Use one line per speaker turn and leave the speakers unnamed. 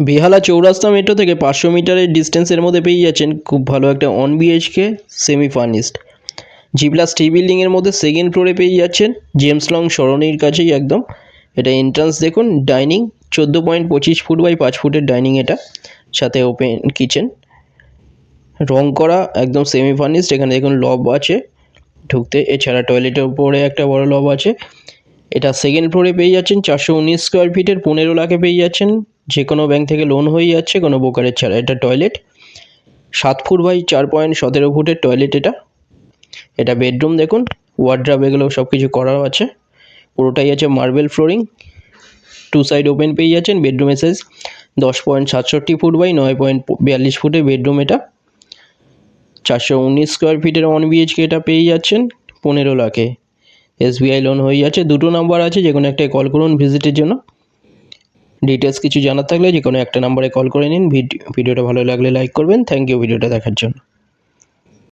বেহালা চৌরাস্তা মেট্রো থেকে 500 মিটারের ডিস্টেন্সের মধ্যে পেয়ে যাচ্ছেন খুব ভালো একটা 1 BHK সেমি ফার্নিশড G+3 বিল্ডিংয়ের মধ্যে সেকেন্ড ফ্লোরে পেয়ে যাচ্ছেন জেমস লং সরণির কাছেই একদম। এটা এন্ট্রান্স দেখুন, ডাইনিং 14.25 ফুট বাই 5 ফুটের ডাইনিং, এটা সাথে ওপেন কিচেন, রং করা একদম সেমি ফার্নিশড। এখানে দেখুন লব আছে ঢুকতে, এছাড়া টয়লেটের উপরে একটা বড় লব আছে। এটা সেকেন্ড ফ্লোরে পেয়ে যাচ্ছেন 419 স্কোয়ার ফিটের 15 লাখে পেয়ে যাচ্ছেন, যে কোনো ব্যাংক থেকে লোন হয়ে যাচ্ছে কোনো ব্রোকারেজ ছাড়া। এটা টয়লেট 7 ফুট বাই 4.17 ফুটের টয়লেট এটা। এটা বেডরুম দেখুন, ওয়ার্ড্রপ এগুলো সব কিছু করা আছে, পুরোটাই আছে মার্বেল ফ্লোরিং, 2 সাইড ওপেন পেয়ে যাচ্ছেন। বেডরুমের সাইজ 10.67 ফুট বাই 9.42 ফুটের বেডরুম এটা। 419 স্কোয়ার ফিটের 1 BHK এটা পেয়ে যাচ্ছেন 15 লাখে। SBI লোন হয়ে যাচ্ছে। দুটো নাম্বার আছে, যে কোনো একটাই কল করুন ভিজিটের জন্য। ডিটেলস কিছু জানার থাকলে যে কোনো একটা নাম্বারে কল করে নিন। ভিডিওটা ভালো লাগলে লাইক করবেন। থ্যাংক ইউ ভিডিওটা দেখার জন্য।